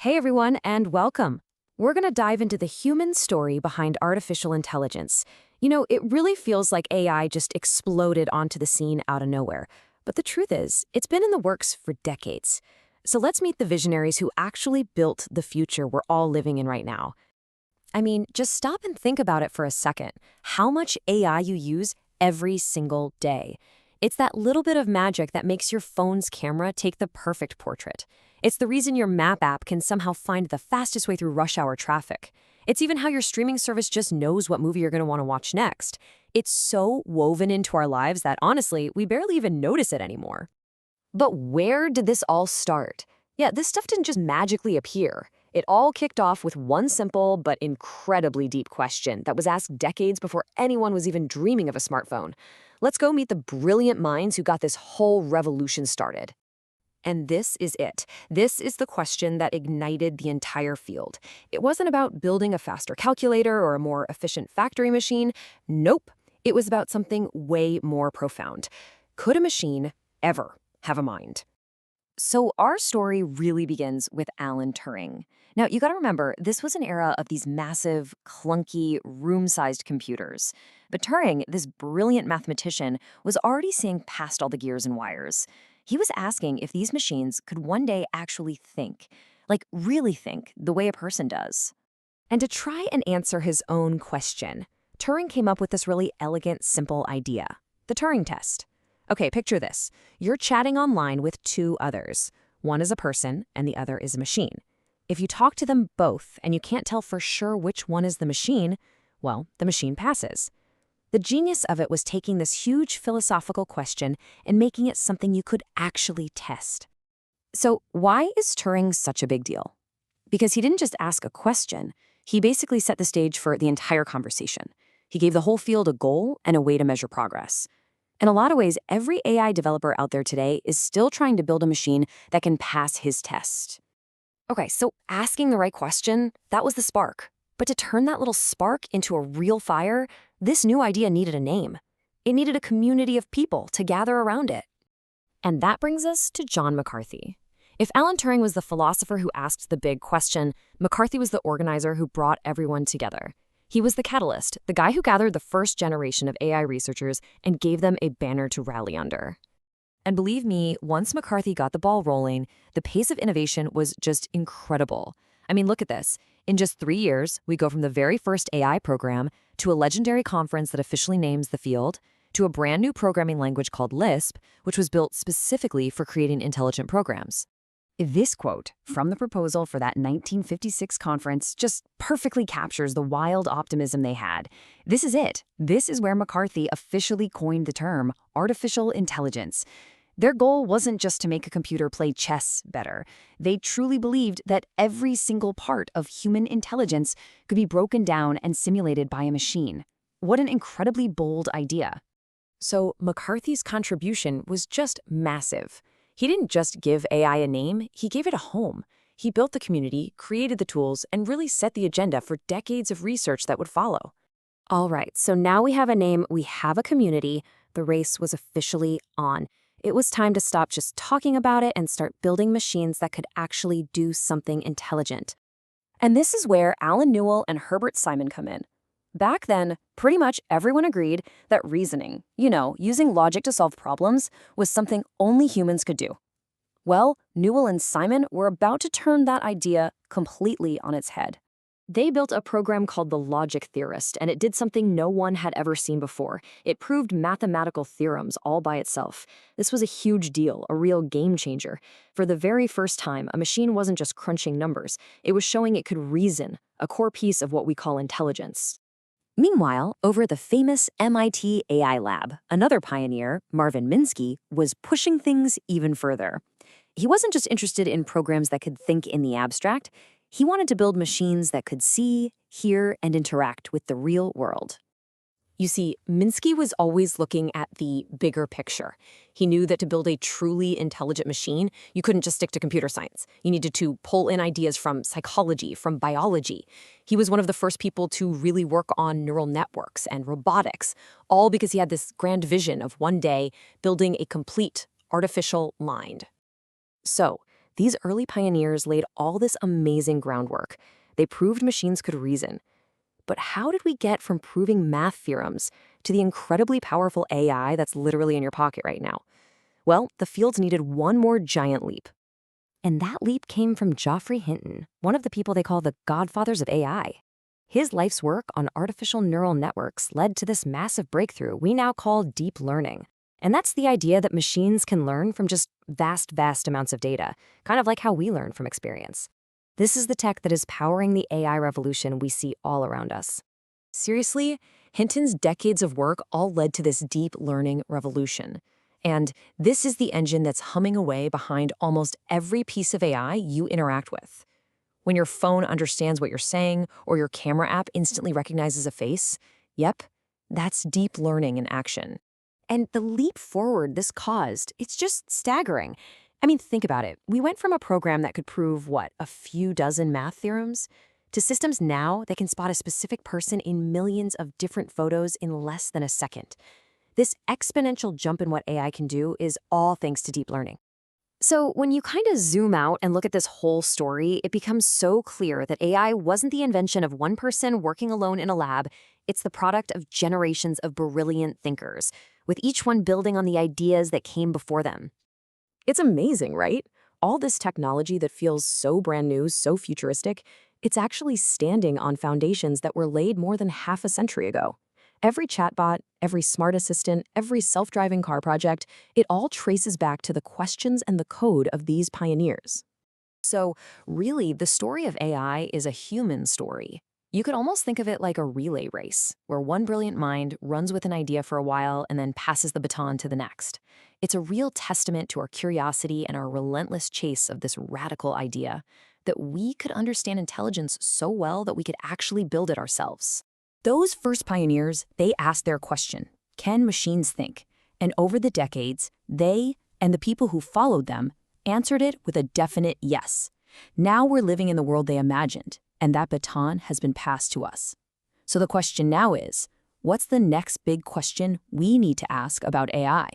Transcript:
Hey everyone, and welcome. We're going to dive into the human story behind artificial intelligence. It really feels like AI just exploded onto the scene out of nowhere. But the truth is, it's been in the works for decades. So let's meet the visionaries who actually built the future we're all living in right now. I mean, just stop and think about it for a second. How much AI you use every single day. It's that little bit of magic that makes your phone's camera take the perfect portrait. It's the reason your map app can somehow find the fastest way through rush hour traffic. It's even how your streaming service just knows what movie you're going to want to watch next. It's so woven into our lives that honestly, we barely even notice it anymore. But where did this all start? Yeah, this stuff didn't just magically appear. It all kicked off with one simple but incredibly deep question that was asked decades before anyone was even dreaming of a smartphone. Let's go meet the brilliant minds who got this whole revolution started. And this is it. This is the question that ignited the entire field. It wasn't about building a faster calculator or a more efficient factory machine. Nope. It was about something way more profound. Could a machine ever have a mind? So our story really begins with Alan Turing. Now, you got to remember, this was an era of these massive, clunky, room-sized computers. But Turing, this brilliant mathematician, was already seeing past all the gears and wires. He was asking if these machines could one day actually think, like really think, the way a person does. And to try and answer his own question, Turing came up with this really elegant, simple idea, the Turing test. Okay, picture this. You're chatting online with two others. One is a person and the other is a machine. If you talk to them both and you can't tell for sure which one is the machine, well, the machine passes. The genius of it was taking this huge philosophical question and making it something you could actually test. So why is Turing such a big deal? Because he didn't just ask a question, he basically set the stage for the entire conversation. He gave the whole field a goal and a way to measure progress. In a lot of ways, every AI developer out there today is still trying to build a machine that can pass his test. Okay, so asking the right question, that was the spark. But to turn that little spark into a real fire, this new idea needed a name. It needed a community of people to gather around it. And that brings us to John McCarthy. If Alan Turing was the philosopher who asked the big question, McCarthy was the organizer who brought everyone together. He was the catalyst, the guy who gathered the first generation of AI researchers and gave them a banner to rally under. And believe me, once McCarthy got the ball rolling, the pace of innovation was just incredible. I mean, look at this. In just 3 years, we go from the very first AI program to a legendary conference that officially names the field, to a brand new programming language called Lisp, which was built specifically for creating intelligent programs. This quote from the proposal for that 1956 conference just perfectly captures the wild optimism they had. This is it. This is where McCarthy officially coined the term artificial intelligence. Their goal wasn't just to make a computer play chess better. They truly believed that every single part of human intelligence could be broken down and simulated by a machine. What an incredibly bold idea. So McCarthy's contribution was just massive. He didn't just give AI a name, he gave it a home. He built the community, created the tools, and really set the agenda for decades of research that would follow. All right, so now we have a name, we have a community. The race was officially on. It was time to stop just talking about it and start building machines that could actually do something intelligent. And this is where Alan Newell and Herbert Simon come in. Back then, pretty much everyone agreed that reasoning, using logic to solve problems, was something only humans could do. Well, Newell and Simon were about to turn that idea completely on its head. They built a program called the Logic Theorist, and it did something no one had ever seen before. It proved mathematical theorems all by itself. This was a huge deal, a real game changer. For the very first time, a machine wasn't just crunching numbers. It was showing it could reason, a core piece of what we call intelligence. Meanwhile, over at the famous MIT AI lab, another pioneer, Marvin Minsky, was pushing things even further. He wasn't just interested in programs that could think in the abstract. He wanted to build machines that could see, hear, and interact with the real world. You see, Minsky was always looking at the bigger picture. He knew that to build a truly intelligent machine, you couldn't just stick to computer science. You needed to pull in ideas from psychology, from biology. He was one of the first people to really work on neural networks and robotics, all because he had this grand vision of one day building a complete artificial mind. So, These early pioneers laid all this amazing groundwork. They proved machines could reason. But how did we get from proving math theorems to the incredibly powerful AI that's literally in your pocket right now? Well, the fields needed one more giant leap. And that leap came from Geoffrey Hinton, one of the people they call the godfathers of AI. His life's work on artificial neural networks led to this massive breakthrough we now call deep learning. And that's the idea that machines can learn from just vast amounts of data, kind of like how we learn from experience. This is the tech that is powering the AI revolution we see all around us. Seriously, Hinton's decades of work all led to this deep learning revolution. And this is the engine that's humming away behind almost every piece of AI you interact with. When your phone understands what you're saying or your camera app instantly recognizes a face, yep, that's deep learning in action. And the leap forward this caused, it's just staggering. I mean, think about it. We went from a program that could prove, a few dozen math theorems, to systems now that can spot a specific person in millions of different photos in less than a second. This exponential jump in what AI can do is all thanks to deep learning. So when you kind of zoom out and look at this whole story, it becomes so clear that AI wasn't the invention of one person working alone in a lab. It's the product of generations of brilliant thinkers, with each one building on the ideas that came before them. It's amazing, right? All this technology that feels so brand new, so futuristic, it's actually standing on foundations that were laid more than half a century ago. Every chatbot, every smart assistant, every self-driving car project, it all traces back to the questions and the code of these pioneers. So really, the story of AI is a human story. You could almost think of it like a relay race, where one brilliant mind runs with an idea for a while and then passes the baton to the next. It's a real testament to our curiosity and our relentless chase of this radical idea, that we could understand intelligence so well that we could actually build it ourselves. Those first pioneers, they asked their question, can machines think? And over the decades, they and the people who followed them answered it with a definite yes. Now we're living in the world they imagined, and that baton has been passed to us. So the question now is, what's the next big question we need to ask about AI?